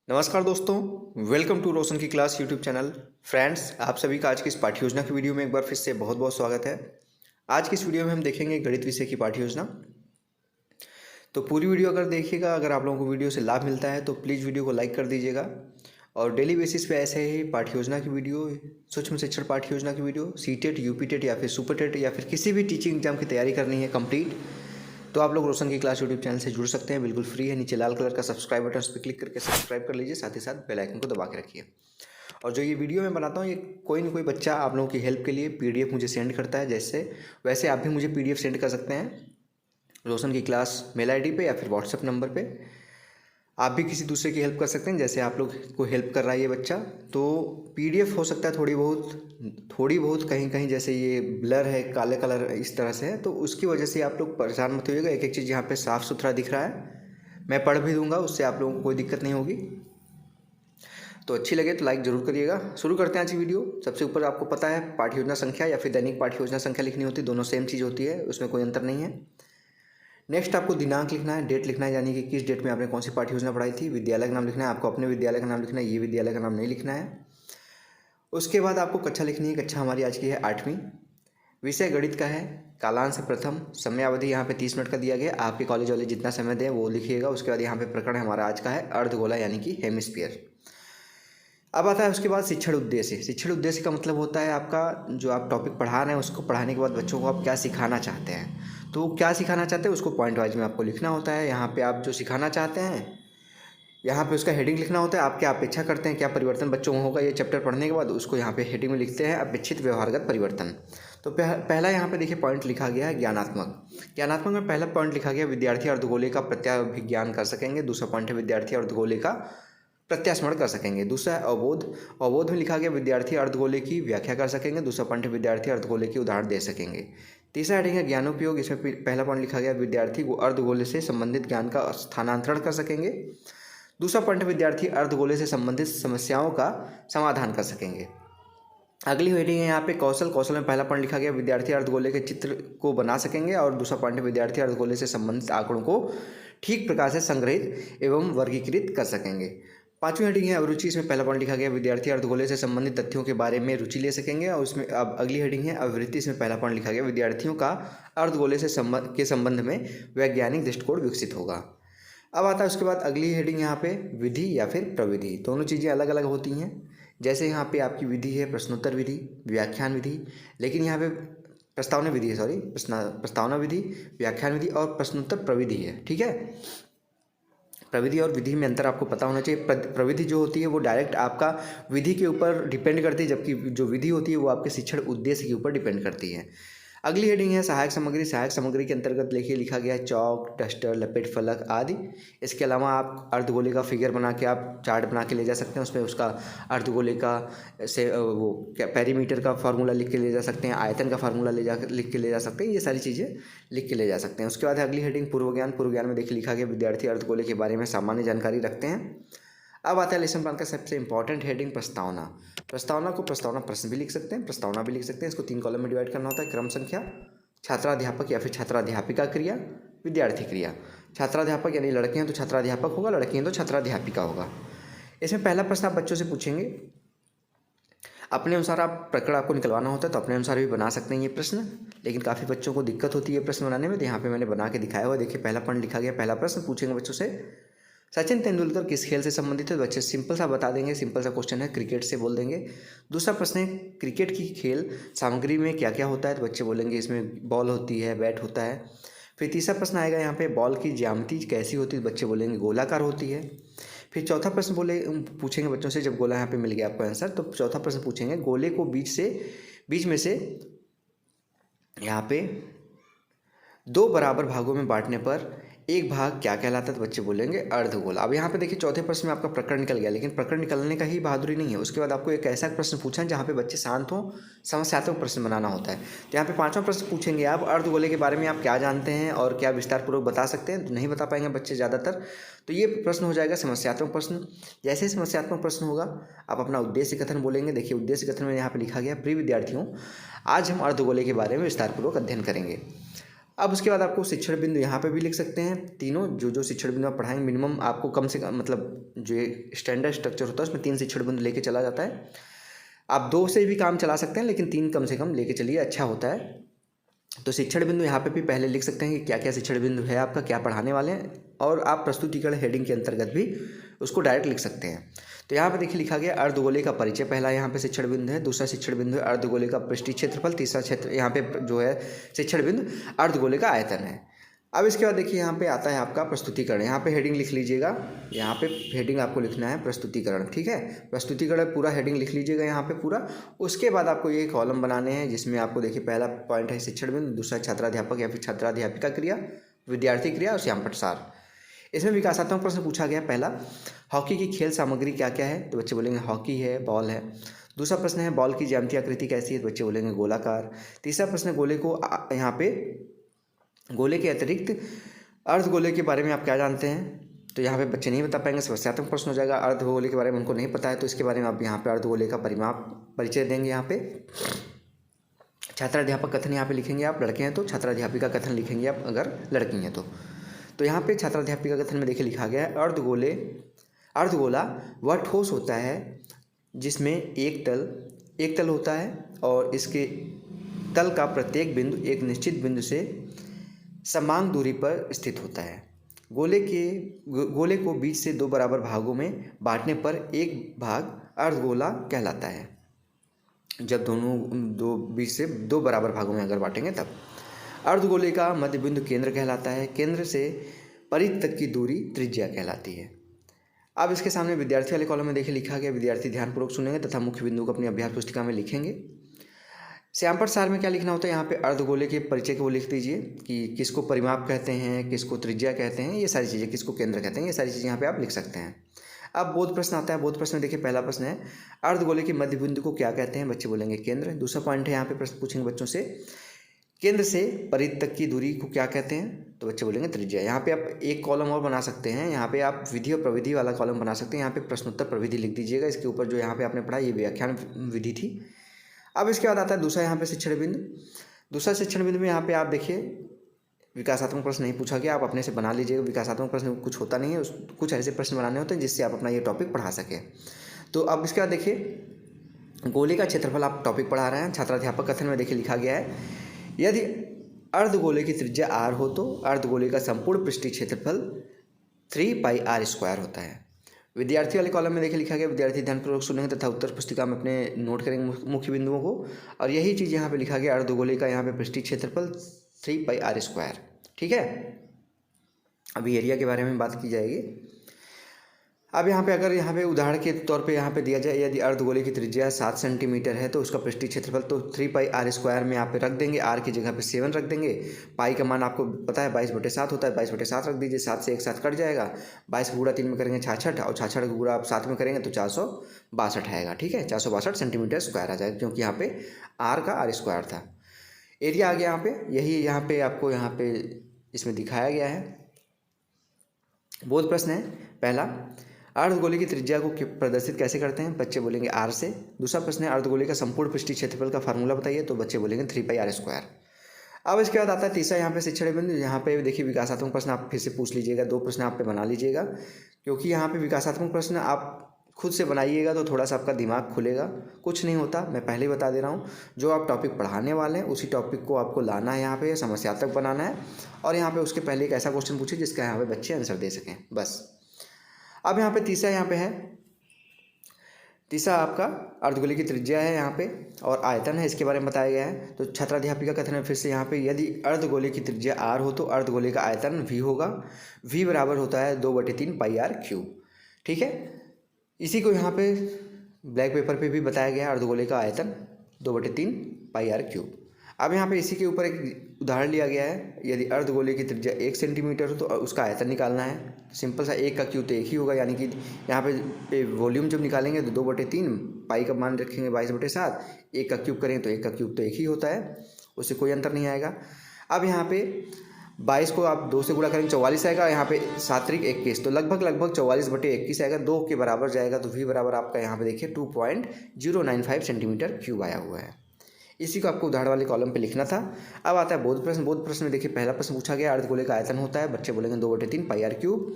नमस्कार दोस्तों, welcome to रोशन की क्लास यूट्यूब चैनल। फ्रेंड्स, आप सभी का आज की इस पाठ्य योजना की वीडियो में एक बार फिर से बहुत बहुत स्वागत है। आज की इस वीडियो में हम देखेंगे गणित विषय की पाठ्य योजना। तो पूरी वीडियो अगर देखिएगा, अगर आप लोगों को वीडियो से लाभ मिलता है तो प्लीज़ वीडियो को लाइक कर दीजिएगा। और डेली बेसिस पे ऐसे ही पाठ्य योजना की वीडियो, सूक्ष्म शिक्षण पाठ्य योजना की वीडियो, सीटेट, यूपीटेट या फिर सुपरटेट या फिर किसी भी टीचिंग एग्जाम की तैयारी करनी है कंप्लीट, तो आप लोग रोशन की क्लास यूट्यूब चैनल से जुड़ सकते हैं। बिल्कुल फ्री है। नीचे लाल कलर का सब्सक्राइब बटन, उस पर क्लिक करके सब्सक्राइब कर लीजिए, साथ ही साथ बेल आइकन को दबा के रखिए। और जो ये वीडियो मैं बनाता हूँ, ये कोई ना कोई बच्चा आप लोगों की हेल्प के लिए पीडीएफ मुझे सेंड करता है। जैसे वैसे आप भी मुझे पीडीएफ सेंड कर सकते हैं रोशन की क्लास मेल आईडी पे या फिर व्हाट्सएप नंबर पे। आप भी किसी दूसरे की हेल्प कर सकते हैं, जैसे आप लोग को हेल्प कर रहा है ये बच्चा। तो पीडीएफ हो सकता है थोड़ी बहुत कहीं कहीं, जैसे ये ब्लर है, काले कलर इस तरह से है, तो उसकी वजह से आप लोग परेशान मत होइएगा। एक एक चीज़ यहाँ पे साफ़ सुथरा दिख रहा है, मैं पढ़ भी दूंगा, उससे आप लोगों को कोई दिक्कत नहीं होगी। तो अच्छी लगे तो लाइक जरूर करिएगा। शुरू करते हैं आज की वीडियो। सबसे ऊपर आपको पता है पाठ्य योजना संख्या या फिर दैनिक पाठ्य योजना संख्या लिखनी होती है, दोनों सेम चीज़ होती है, उसमें कोई अंतर नहीं है। नेक्स्ट आपको दिनांक लिखना है, डेट लिखना है, यानी कि किस डेट में आपने कौन सी पाठ्य योजना पढ़ाई थी। विद्यालय का नाम लिखना है, आपको अपने विद्यालय का नाम लिखना है, ये विद्यालय का नाम नहीं लिखना है। उसके बाद आपको कक्षा लिखनी है। कक्षा हमारी आज की है 8वीं। विषय गणित का है। कालांश प्रथम। समय अवधि यहाँ पे 30 मिनट का दिया गया, आपके कॉलेज वाले जितना समय दें वो लिखिएगा। उसके बाद यहाँ पे प्रकरण हमारा आज का है अर्धगोला यानी कि हेमिस्फीयर। अब आता है उसके बाद शिक्षण उद्देश्य। शिक्षण उद्देश्य का मतलब होता है आपका जो आप टॉपिक पढ़ा रहे हैं उसको पढ़ाने के बाद बच्चों को आप क्या सिखाना चाहते हैं। तो क्या सिखाना चाहते हैं उसको पॉइंट वाइज में आपको लिखना होता है। यहाँ पे आप जो सिखाना चाहते हैं यहाँ पे उसका हेडिंग लिखना होता है। आप क्या अपेक्षा करते हैं, क्या परिवर्तन बच्चों में होगा ये चैप्टर पढ़ने के बाद, उसको यहाँ पे हेडिंग में लिखते हैं अपेक्षित व्यवहारगत परिवर्तन। तो पहला यहाँ पे देखिए पॉइंट लिखा गया है ज्ञानात्मक। ज्ञानात्मक में पहला पॉइंट लिखा गया विद्यार्थी अर्धगोले का प्रत्याभिज्ञान कर सकेंगे। दूसरा पॉइंट है विद्यार्थी अर्धगोले का प्रत्यास्मरण कर सकेंगे। दूसरा अवबोध। अवबोध में लिखा गया विद्यार्थी अर्धगोले की व्याख्या कर सकेंगे। दूसरा पॉइंट है विद्यार्थी अर्धगोले की उदाहरण दे सकेंगे। तीसरा हेडिंग है ज्ञानोपयोग। इसमें पहला पॉइंट लिखा गया विद्यार्थी अर्धगोले से संबंधित ज्ञान का स्थानांतरण कर सकेंगे। दूसरा पॉइंट है विद्यार्थी अर्धगोले से संबंधित समस्याओं का समाधान कर सकेंगे। अगली हेडिंग है यहाँ पे कौशल। कौशल में पहला पॉइंट लिखा गया विद्यार्थी अर्धगोले के चित्र को बना सकेंगे। और दूसरा पॉइंट है विद्यार्थी अर्धगोले से संबंधित आंकड़ों को ठीक प्रकार से संग्रहित एवं वर्गीकृत कर सकेंगे। पांचवी हेडिंग है अभिरुचि। इसमें पहला पॉइंट लिखा गया विद्यार्थी अर्धगोले से संबंधित तथ्यों के बारे में रुचि ले सकेंगे। और उसमें अब अगली हेडिंग है अभिवृत्ति। इसमें पहला पॉइंट लिखा गया विद्यार्थियों का अर्धगोले से संबंध में वैज्ञानिक दृष्टिकोण विकसित होगा। अब आता है उसके बाद अगली हेडिंग यहाँ पे विधि या फिर प्रविधि। दोनों चीज़ें अलग अलग होती हैं। जैसे यहाँ पे आपकी विधि है प्रश्नोत्तर विधि, व्याख्यान विधि, लेकिन यहाँ पे प्रस्तावना विधि है, प्रस्तावना विधि, व्याख्यान विधि और प्रश्नोत्तर प्रविधि है। ठीक है, प्रविधि और विधि में अंतर आपको पता होना चाहिए। प्रविधि जो होती है वो डायरेक्ट आपका विधि के ऊपर डिपेंड करती है, जबकि जो विधि होती है वो आपके शिक्षण उद्देश्य के ऊपर डिपेंड करती है। अगली हेडिंग है सहायक सामग्री। सहायक सामग्री के अंतर्गत देखिए लिखा गया है चौक, डस्टर, लपेट फलक आदि। इसके अलावा आप अर्धगोले का फिगर बना के आप चार्ट बना के ले जा सकते हैं। उसमें उसका अर्धगोले का से वो क्या पेरीमीटर का फार्मूला लिख के ले जा सकते हैं, आयतन का फार्मूला लिख के ले जा सकते हैं। ये सारी चीज़ें लिख के ले जा सकते हैं। उसके बाद अगली हेडिंग पूर्व ज्ञान। पूर्व ज्ञान में देखिए लिखा गया विद्यार्थी अर्धगोले के बारे में सामान्य जानकारी रखते हैं। अब आता है लेसन प्लान का सबसे इंपॉर्टेंट हेडिंग प्रस्तावना। प्रस्तावना को प्रस्तावना प्रश्न भी लिख सकते हैं, प्रस्तावना भी लिख सकते हैं। इसको 3 कॉलम में डिवाइड करना होता है। क्रम संख्या, छात्राध्यापक या फिर छात्राध्यापिका क्रिया, विद्यार्थी क्रिया। छात्राध्यापक यानी लड़के हैं तो छात्राध्यापक होगा, लड़की हैं तो छात्राध्यापिका होगा। इसमें पहला प्रश्न आप बच्चों से पूछेंगे, अपने अनुसार आप प्रकरण आपको निकलवाना होता है तो अपने अनुसार भी बना सकते हैं ये प्रश्न, लेकिन काफ़ी बच्चों को दिक्कत होती है प्रश्न बनाने में, तो यहाँ पे मैंने बना के दिखाया हुआ। देखिए पहला पॉइंट लिखा गया, पहला प्रश्न पूछेंगे बच्चों से सचिन तेंदुलकर किस खेल से संबंधित है। तो बच्चे सिंपल सा बता देंगे, सिंपल सा क्वेश्चन है, क्रिकेट से बोल देंगे। दूसरा प्रश्न है क्रिकेट की खेल सामग्री में क्या क्या होता है। तो बच्चे बोलेंगे इसमें बॉल होती है, बैट होता है। फिर तीसरा प्रश्न आएगा यहाँ पे बॉल की ज्यामिति कैसी होती है। बच्चे बोलेंगे गोलाकार होती है। फिर चौथा प्रश्न पूछेंगे बच्चों से, जब गोला यहाँ पे मिल गया आपको आंसर, तो चौथा प्रश्न पूछेंगे गोले को बीच में से यहाँ पे 2 बराबर भागों में बांटने पर एक भाग क्या कहलाता है। तो बच्चे बोलेंगे अर्धगोला। अब यहाँ पे देखिए चौथे प्रश्न में आपका प्रकरण निकल गया, लेकिन प्रकरण निकलने का ही बहादुरी नहीं है। उसके बाद आपको एक ऐसा प्रश्न पूछना है जहाँ पे बच्चे शांत हों, समस्यात्मक प्रश्न बनाना होता है। तो यहाँ पे 5वां प्रश्न पूछेंगे आप अर्धगोले के बारे में आप क्या जानते हैं और क्या विस्तारपूर्वक बता सकते हैं। तो नहीं बता पाएंगे बच्चे ज़्यादातर, तो ये प्रश्न हो जाएगा समस्यात्मक प्रश्न। जैसे ही समस्यात्मक प्रश्न होगा आप अपना उद्देश्य कथन बोलेंगे। देखिए उद्देश्य कथन में यहाँ पे लिखा गया प्रिय विद्यार्थियों, आज हम अर्धगोले के बारे में विस्तारपूर्वक अध्ययन करेंगे। अब उसके बाद आपको शिक्षण बिंदु यहाँ पे भी लिख सकते हैं। तीनों जो शिक्षण बिंदु आप पढ़ाएंगे मिनिमम आपको कम से कम, मतलब जो स्टैंडर्ड स्ट्रक्चर होता है उसमें 3 शिक्षण बिंदु लेके चला जाता है। आप 2 से भी काम चला सकते हैं, लेकिन 3 कम से कम लेके चलिए, अच्छा होता है। तो शिक्षण बिंदु यहाँ पे भी पहले लिख सकते हैं कि क्या क्या शिक्षण बिंदु है आपका, क्या पढ़ाने वाले हैं, और आप प्रस्तुतिकरण हेडिंग के अंतर्गत भी उसको डायरेक्ट लिख सकते हैं। तो यहाँ पे देखिए लिखा गया अर्धगोले का परिचय, पहला यहाँ पे शिक्षण बिंदु है। दूसरा शिक्षण बिंदु है अर्धगोले का पृष्ठीय क्षेत्रफल। तीसरा क्षेत्र यहाँ पे जो है शिक्षण बिंदु अर्धगोले का आयतन है। अब इसके बाद देखिए यहाँ पे आता है आपका प्रस्तुतिकरण। यहाँ पे हेडिंग लिख लीजिएगा, यहाँ पे हेडिंग आपको लिखना है प्रस्तुतिकरण, ठीक है। प्रस्तुतिकरण पूरा हेडिंग लिख लीजिएगा यहाँ पे पूरा। उसके बाद आपको ये कॉलम बनाने हैं जिसमें आपको देखिए पहला पॉइंट है शिक्षण बिंदु, दूसरा छात्राध्यापक या फिर छात्राध्यापिका क्रिया, विद्यार्थी क्रिया और श्यामपट्ट सार। इसमें विकासात्मक प्रश्न पूछा गया। पहला, हॉकी की खेल सामग्री क्या क्या है, तो बच्चे बोलेंगे हॉकी है, बॉल है। दूसरा प्रश्न है बॉल की ज्यामितीय आकृति कैसी है, तो बच्चे बोलेंगे गोलाकार। तीसरा प्रश्न है गोले को यहाँ पे गोले के अतिरिक्त अर्धगोले के बारे में आप क्या जानते हैं, तो यहाँ पे बच्चे नहीं बता पाएंगे, समस्यात्मक प्रश्न हो जाएगा। अर्धगोले के बारे में उनको नहीं पता है, तो इसके बारे में आप यहाँ पे अर्धगोले का परिचय देंगे। यहाँ पे छात्राध्यापक कथन यहाँ पे लिखेंगे आप, लड़के हैं तो छात्राध्यापिका कथन लिखेंगे आप अगर लड़की हैं तो यहाँ पे छात्राध्यापिका कथन में देखिए लिखा गया है अर्धगोला वह ठोस होता है जिसमें एक तल होता है और इसके तल का प्रत्येक बिंदु एक निश्चित बिंदु से समान दूरी पर स्थित होता है। गोले को बीच से 2 बराबर भागों में बांटने पर एक भाग अर्धगोला कहलाता है। जब बीच से 2 बराबर भागों में अगर बांटेंगे तब। अर्धगोले का मध्य बिंदु केंद्र कहलाता है। केंद्र से परिधि तक की दूरी त्रिज्या कहलाती है। अब इसके सामने विद्यार्थी वाले कॉलम में देखिए लिखा गया, विद्यार्थी ध्यानपूर्वक सुनेंगे तथा मुख्य बिंदु को अपनी अभ्यास पुस्तिका में लिखेंगे। श्यामपट्ट सार में क्या लिखना होता है, यहाँ पे अर्धगोले के परिचय को लिख दीजिए कि किसको परिमाप कहते हैं, किसको त्रिज्या कहते हैं, ये सारी चीज़ें, किसको केंद्र कहते हैं, ये सारी चीज़ें यहाँ पे आप लिख सकते हैं। अब बोध प्रश्न आता है। बोध प्रश्न में देखिए पहला प्रश्न है अर्धगोले के मध्य बिंदु को क्या कहते हैं, बच्चे बोलेंगे केंद्र। दूसरा पॉइंट है यहाँ पे प्रश्न पूछेंगे बच्चों से, केंद्र से परिधि तक की दूरी को क्या कहते हैं, तो बच्चे बोलेंगे त्रिज्या। यहाँ पे आप एक कॉलम और बना सकते हैं, यहाँ पे आप विधि और प्रविधि वाला कॉलम बना सकते हैं। यहाँ पे प्रश्नोत्तर प्रविधि लिख दीजिएगा, इसके ऊपर जो यहाँ पे आपने पढ़ा ये व्याख्यान विधि थी। अब इसके बाद आता है दूसरा यहाँ पे शिक्षण बिंदु। दूसरा शिक्षण बिंदु में यहाँ पे आप देखिए विकासात्मक प्रश्न नहीं पूछा गया, आप अपने से बना लीजिएगा। विकासात्मक प्रश्न कुछ होता नहीं है, कुछ ऐसे प्रश्न बनाने होते हैं जिससे आप अपना ये टॉपिक पढ़ा सकें। तो अब इसके बाद देखिए गोले का क्षेत्रफल आप टॉपिक पढ़ा रहे हैं। छात्राध्यापक कथन में देखिए लिखा गया है, यदि अर्धगोले की त्रिज्या r हो तो अर्धगोले का संपूर्ण पृष्ठीय क्षेत्रफल 3πr² होता है। विद्यार्थी वाले कॉलम में देखिए लिखा गया, विद्यार्थी ध्यानपूर्वक सुनेंगे तथा उत्तर पुस्तिका में अपने नोट करेंगे मुख्य बिंदुओं को, और यही चीज़ यहाँ पे लिखा गया अर्धगोले का यहाँ पे पृष्ठीय क्षेत्रफल 3πr², ठीक है। अभी एरिया के बारे में बात की जाएगी। अब यहाँ पे अगर यहाँ पे उदाहरण के तौर पे यहाँ पे दिया जाए, यदि अर्धगोले की त्रिज्या 7 सेंटीमीटर है तो उसका पृष्ठीय क्षेत्रफल तो 3πr² में यहाँ पे रख देंगे, r की जगह पे 7 रख देंगे। पाई का मान आपको पता है 22/7 होता है, 22/7 रख दीजिए, 7 से एक साथ कट जाएगा। 22 को गुणा 3 में करेंगे 66, और 66 को गुणा आप 7 में करेंगे तो 462 आएगा, ठीक है। 462 सेंटीमीटर स्क्वायर आ जाएगा, क्योंकि यहाँ पे r का r² था। एरिया आ गया यहाँ पे, यही यहाँ पे आपको यहाँ पे इसमें दिखाया गया है। बोध प्रश्न है पहला, अर्धगोले की त्रिज्या को प्रदर्शित कैसे करते हैं, बच्चे बोलेंगे r से। दूसरा प्रश्न है अर्धगोले का संपूर्ण पृष्ठीय क्षेत्रफल का फार्मूला बताइए, तो बच्चे बोलेंगे 3πr²। अब इसके बाद आता है तीसरा यहाँ पे शिक्षण बिंदु। यहाँ पे देखिए विकासात्मक प्रश्न आप फिर से पूछ लीजिएगा, 2 प्रश्न आप पे बना लीजिएगा, क्योंकि यहाँ पे विकासात्मक प्रश्न आप खुद से बनाइएगा तो थोड़ा सा आपका दिमाग खुलेगा। कुछ नहीं होता, मैं पहले ही बता दे रहा हूँ, जो आप टॉपिक पढ़ाने वाले हैं उसी टॉपिक को आपको लाना है, यहाँ पे समस्यात्मक बनाना है, और यहाँ पे उसके पहले एक ऐसा क्वेश्चन पूछिए जिसका यहाँ पे बच्चे आंसर दे सकें, बस। अब यहाँ पे तीसरा यहाँ पे है, तीसरा आपका अर्धगोले की त्रिज्या है यहाँ पे और आयतन है, इसके बारे में बताया गया है। तो छात्राध्यापिका कथन है फिर से यहाँ पे, यदि अर्धगोले की त्रिज्या r हो तो अर्धगोले का आयतन v होगा। v बराबर होता है 2/3πr³, ठीक है। इसी को यहाँ पे ब्लैक पेपर पे भी बताया गया है, अर्धगोले का आयतन 2/3πr³। अब यहाँ पे इसी के ऊपर एक उदाहरण लिया गया है, यदि अर्धगोले की त्रिज्या 1 सेंटीमीटर हो तो उसका आयतन निकालना है। सिंपल सा 1 का क्यूब तो 1 ही होगा, यानी कि यहाँ पे वॉल्यूम जब निकालेंगे तो 2/3, पाई का मान रखेंगे 22/7, 1 का क्यूब करेंगे तो 1 का क्यूब तो 1 ही होता है, उससे कोई अंतर नहीं आएगा। अब यहाँ पे 22 को आप 2 से गुणा करेंगे 44 आएगा, यहाँ पे 7 × 21 तो लगभग 44/21 आएगा, 2 के बराबर जाएगा। तो v बराबर आपका यहाँ पे देखिए 2.095 सेंटीमीटर क्यूब आया हुआ है। इसी को आपको उदाहरण वाले कॉलम पे लिखना था। अब आता है बोध प्रश्न। बोध प्रश्न में देखिए पहला प्रश्न पूछा गया अर्धगोले का आयतन होता है, बच्चे बोलेंगे 2/3 पाई आर क्यूब।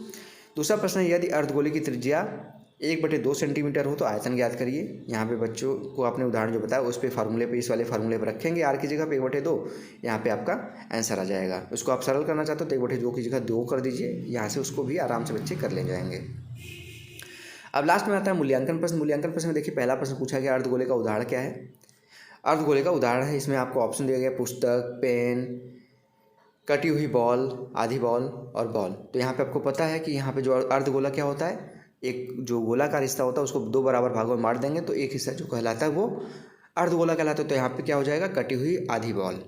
दूसरा प्रश्न है यदि अर्धगोले की त्रिज्या 1/2 सेंटीमीटर हो तो आयतन ज्ञात करिए। यहाँ पे बच्चों को आपने उदाहरण जो बताया उस पर फार्मूले पे, इस वाले फार्मूले पर रखेंगे, आर की जगह पे 1/2, यहाँ पे आपका आंसर आ जाएगा। उसको आप सरल करना चाहते हो तो 1/2 की जगह 2 कर दीजिए, यहाँ से उसको भी आराम से बच्चे कर ले जाएंगे। अब लास्ट में आता है मूल्यांकन प्रश्न। मूल्यांकन प्रश्न में देखिए पहला प्रश्न पूछा गया अर्धगोले का उदाहरण क्या है। अर्धगोले का उदाहरण है, इसमें आपको ऑप्शन दिया गया पुस्तक, पेन, कटी हुई बॉल, आधी बॉल और बॉल। तो यहाँ पे आपको पता है कि यहाँ पे जो अर्धगोला क्या होता है, एक जो गोलाकार हिस्सा होता है उसको 2 बराबर भागों में बांट देंगे तो एक हिस्सा जो कहलाता है वो अर्धगोला कहलाता है। तो यहाँ पे क्या हो जाएगा, कटी हुई आधी बॉल।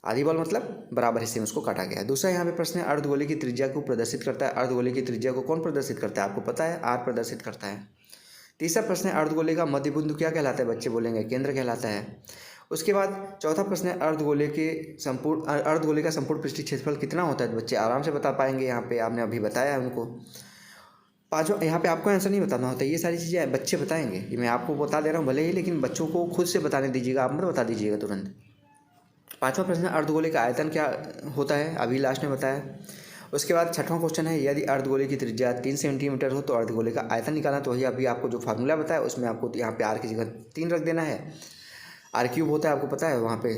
आधी बॉल मतलब बराबर हिस्से में उसको काटा गया है। दूसरा यहाँ पे प्रश्न है अर्धगोले की त्रिज्या को प्रदर्शित करता है। अर्धगोले की त्रिज्या को कौन प्रदर्शित करता है, आपको पता है, आर प्रदर्शित करता है। तीसरा प्रश्न है अर्धगोले का मध्य बिंदु क्या कहलाता है, बच्चे बोलेंगे केंद्र कहलाता है। उसके बाद चौथा प्रश्न है अर्धगोले का संपूर्ण पृष्ठीय क्षेत्रफल कितना होता है, बच्चे आराम से बता पाएंगे, यहाँ पे आपने अभी बताया है उनको। पाँचों, यहाँ पे आपको आंसर नहीं बताना होता, ये सारी चीज़ें बच्चे बताएंगे, ये मैं आपको बता दे रहा हूँ भले ही, लेकिन बच्चों को खुद से बताने दीजिएगा, आप मत बता दीजिएगा तुरंत। पाँचवा प्रश्न अर्धगोले का आयतन क्या होता है, अभी लास्ट में बताया। उसके बाद छठवां क्वेश्चन है यदि अर्धगोले की त्रिज्या 3 सेंटीमीटर हो तो अर्धगोले का आयतन निकालना। तो वही अभी आपको जो फार्मूला बताया उसमें आपको यहाँ पे आर की जगह 3 रख देना है। आर क्यूब होता है आपको पता है, वहाँ पे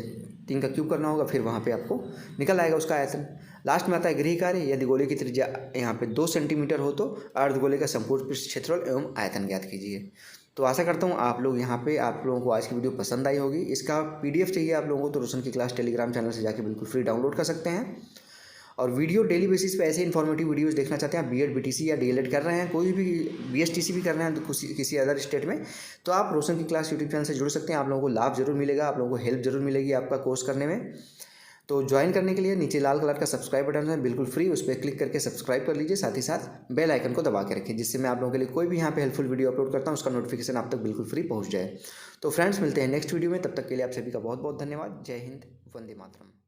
3 का क्यूब करना होगा, फिर वहाँ पे आपको निकल आएगा उसका आयतन। लास्ट में आता है गृह कार्य। यदि गोले की त्रिज्या यहाँ पे 2 सेंटीमीटर हो तो अर्धगोले का संपूर्ण पृष्ठ क्षेत्रफल एवं आयतन ज्ञात कीजिए। तो आशा करता हूँ आप लोग यहाँ पे, आप लोगों को आज की वीडियो पसंद आई होगी। इसका PDF चाहिए आप लोगों को तो रोशन की क्लास टेलीग्राम चैनल से जाके बिल्कुल फ्री डाउनलोड कर सकते हैं। और वीडियो डेली बेसिस पे ऐसे इन्फॉर्मेटिव वीडियोस देखना चाहते हैं, आप BEd BTC या DLEd कर रहे हैं, कोई भी BSTC भी कर रहे हैं तो किसी अदर स्टेट में, तो आप रोशन की क्लास यूट्यूब चैनल से जुड़ सकते हैं। आप लोगों को लाभ जरूर मिलेगा, आप लोगों को हेल्प जरूर मिलेगी आपका कोर्स करने में। तो ज्वाइन करने के लिए नीचे लाल कलर का सब्सक्राइब बटन है, बिल्कुल फ्री, उस पर क्लिक करके सब्सक्राइब कर लीजिए। साथ ही साथ बेल आइकन को दबा के रखिए, जिससे मैं आप लोगों के लिए कोई भी यहाँ पे हेल्पफुल वीडियो अपलोड करता हूँ उसका नोटिफिकेशन आप तक बिल्कुल फ्री पहुँच जाए। तो फ्रेंड्स मिलते हैं नेक्स्ट वीडियो में, तब तक के लिए आप सभी का बहुत बहुत धन्यवाद। जय हिंद, वंदे मातरम।